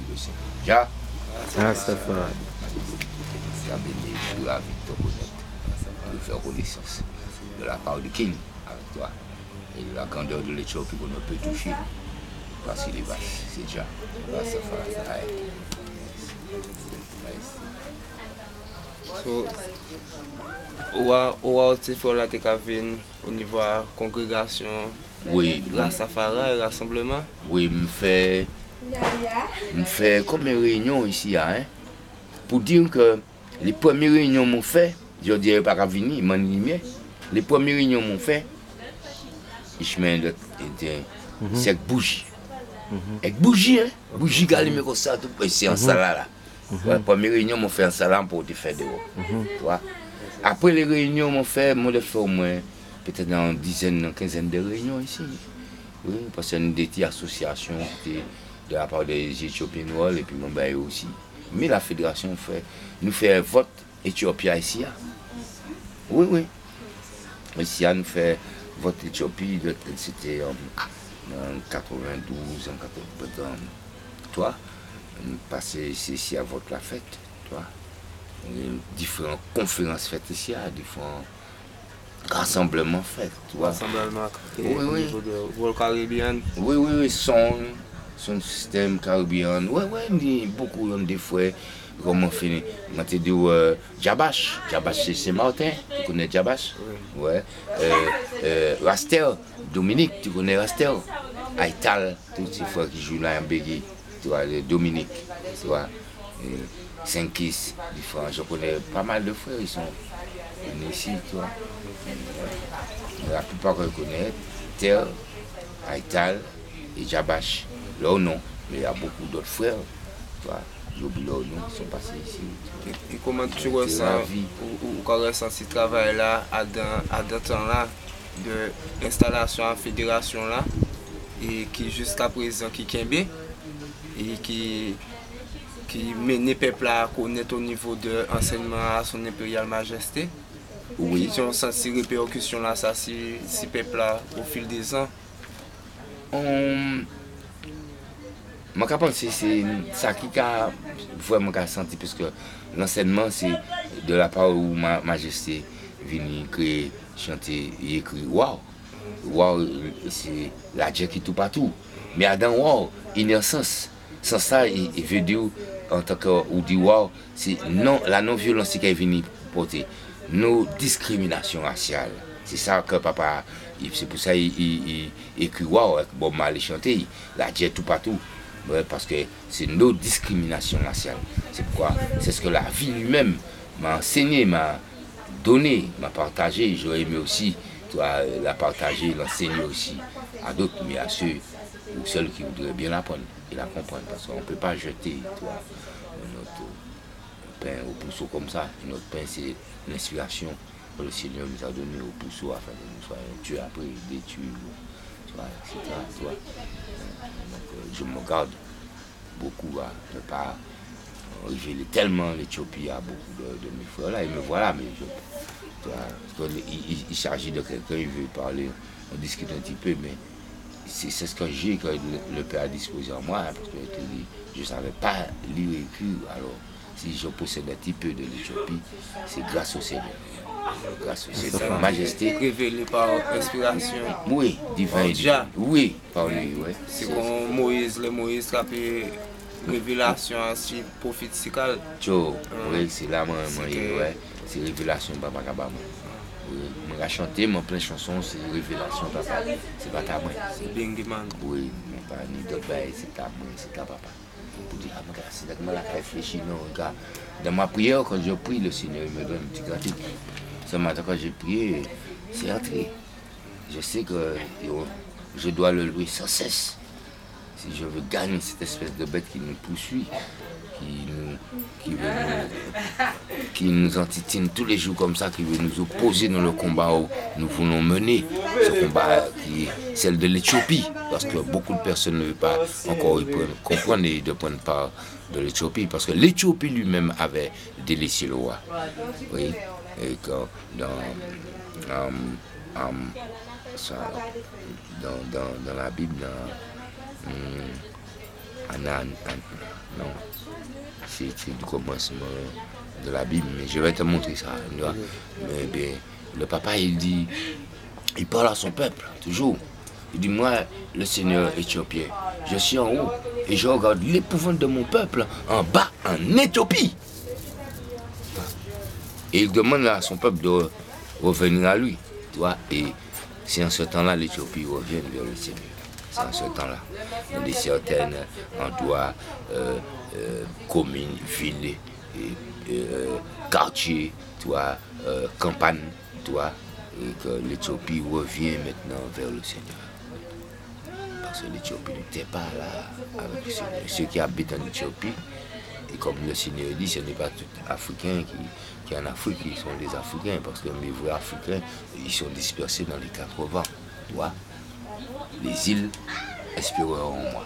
le Seigneur. Déjà, Rastafari. c'est amené pour la vie de te connaître, de faire connaissance de la part du King avec toi et de la grandeur de l'Éthiopie qu'on ne peut toucher parce qu'il est vaste. C'est déjà Rastafari. So, ou tu fais la tekavine au niveau de la congrégation Oui, Rastafari, rassemblement? oui, me fait comme une réunion ici, hein, pour dire que les premières réunions m'ont fait, je dirais pas qu'à venir, m'animer. Les premières réunions m'ont fait, Ishmael était c'est avec bougie. Avec bougie, hein? Bougie galime comme ça, tout c'est en salle là. La première réunion m'ont fait en salle pour te faire dehors. Tu vois? Après les réunions m'ont fait au moins peut-être dans une dizaine, une quinzaine de réunions ici. Oui, parce que nous des petites associations de la part des Éthiopiens noirs et puis mon bail aussi. Mais la fédération nous fait un vote Éthiopie ici. Oui, oui. Ici, nous fait vote Éthiopie, c'était en 92, en 80, toi, nous passons ici à vote la fête, toi. Différentes conférences faites ici, différents rassemblements faits, toi. Rassemblement Oui, au oui. niveau de World Caribbean. Oui, oui, oui, son système caribéen. Oui, oui, beaucoup des fois, comme on fait, on te dit Jabash. Jabash, c'est Saint-Martin. Tu connais Jabash? Oui. Ouais. Rastel, Dominique, tu connais Rastel? Aital, tous ces frères qui jouent là en Bégui. Tu vois, Dominique, tu vois. Saint-Kiss, différents. Je connais pas mal de frères, ils sont venus ici, tu vois. La plupart que je connais, Terre, Aital et Jabash. Leur nom, mais il y a beaucoup d'autres frères, tu vois. J'oublie leur nom, ils sont passés ici. Et comment tu ressens ou quand ressenti ce travail là à dans temps là de l'installation en fédération là et qui jusqu'à présent qui kembe et qui mène le peuple à connaître au niveau de l'enseignement à son impériale majesté? Oui. Qui ont senti répercussions là ça si peuple là au fil des ans? Moi, je pense que c'est ça qui a vraiment senti, parce que l'enseignement, c'est de la part où ma majesté vient créer, chanter et écrire. Waouh! Waouh, c'est la Dieu qui tout partout. Mais dans waouh, il y a un sens. Sans ça, il veut dire, en tant que, ou dit waouh, c'est non, la non-violence qui est venue porter. Nos discriminations raciales. C'est ça que papa, c'est pour ça qu'il écrit waouh, bon, mal chanter, la Dieu tout partout. Ouais, parce que c'est nos discriminations raciales. C'est pourquoi, c'est ce que la vie lui-même m'a enseigné, m'a donné, m'a partagé. J'aurais aimé aussi toi, la partager, l'enseigner aussi à d'autres, mais à ceux ou celles qui voudraient bien l'apprendre et la comprendre. Parce qu'on ne peut pas jeter toi, notre pain au pousseau comme ça. Notre pain, c'est l'inspiration que le Seigneur nous a donné au pousseau afin que nous soyons tués après, détruits, etc. Toi. Donc, je me garde beaucoup à ne pas révéler tellement l'Éthiopie à beaucoup de mes frères là. Et me voilà, mais il s'agit de quelqu'un, il veut parler, on discute un petit peu, mais c'est ce que j'ai que le Père a disposé en moi, parce que je ne savais pas lire et écrire. Alors, si je possède un petit peu de l'Éthiopie, c'est grâce au Seigneur. Grâce au Seigneur. Majesté. Révélé par inspiration. Oui, divin. Oui, par lui, oui. C'est comme Moïse qui a fait révélation ainsi prophétique. Oui, c'est là, ouais. C'est révélation, papa Kabama. Je vais chanter, mon plein de chansons, c'est révélation, papa. C'est pas ta main. C'est Bingiman. Oui, mais pas ni d'autres bails, c'est ta main, c'est ta papa. Pour dire, ah, mon gars, c'est là que je vais réfléchir, non, gars. Dans ma prière, quand je prie, le Seigneur me donne un petit gâteau. Ce matin, quand j'ai prié, c'est entré. Je sais que je dois le louer sans cesse. Si je veux gagner cette espèce de bête qui nous poursuit, qui nous entitine tous les jours comme ça, qui veut nous opposer dans le combat où nous voulons mener, ce combat qui est celle de l'Éthiopie, parce que beaucoup de personnes ne veulent pas encore comprendre et de prendre part de l'Éthiopie, parce que l'Éthiopie lui-même avait délaissé le roi. Oui, et quand dans la Bible, Non, c'est du commencement de la Bible, mais je vais te montrer ça. Mais bien, le papa, il dit, il parle à son peuple, toujours. Il dit, moi, le Seigneur éthiopien, je suis en haut et je regarde l'épouvante de mon peuple en bas, en Éthiopie. Et il demande à son peuple de revenir à lui. Tu vois, et c'est en ce temps-là l'Éthiopie revient vers le Seigneur. C'est en ce temps-là. Dans des certaines endroits, communes, villes, quartiers, tu vois, campagnes, tu vois, et que l'Éthiopie revient maintenant vers le Seigneur. Parce que l'Éthiopie n'était pas là avec le Seigneur. Ceux qui habitent en Éthiopie, et comme le Seigneur dit, ce n'est pas tout Africain qui est en Afrique, ils sont des Africains, parce que mes vrais Africains, ils sont dispersés dans les 80. Tu vois, les îles espéreront en moi,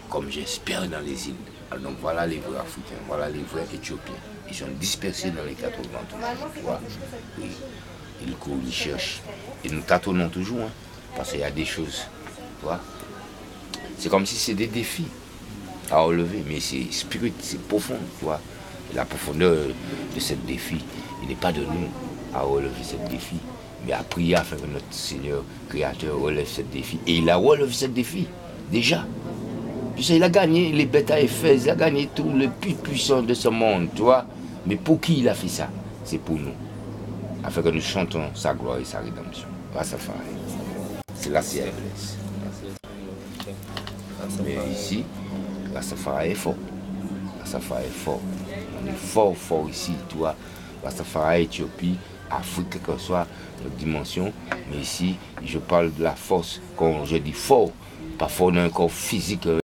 comme j'espère dans les îles. Alors donc voilà les vrais Africains, voilà les vrais Éthiopiens. Ils sont dispersés dans les 80 toujours, tu vois. Oui. Ils courent, ils cherchent. Et nous tâtonnons toujours, hein, parce qu'il y a des choses, tu vois. C'est comme si c'est des défis à relever, mais c'est spirituel, c'est profond, tu vois. Et la profondeur de ce défi, il n'est pas de nous à relever ce défi, mais à prier afin que notre Seigneur Créateur relève ce défi. Et il a relevé ce défi, déjà. Tu sais, il a gagné les bêtes à Éphèse, il a gagné tout le plus puissant de ce monde, tu vois. Mais pour qui il a fait ça? C'est pour nous, afin que nous chantons sa gloire et sa rédemption. Rastafari. C'est la CRLS. Mais ici, Rastafari est fort. Rastafari est fort. On est fort, fort ici, tu vois. Rastafari, Éthiopie, Afrique, quelle que soit notre dimension. Mais ici, je parle de la force. Quand je dis fort, pas fort d'un corps physique.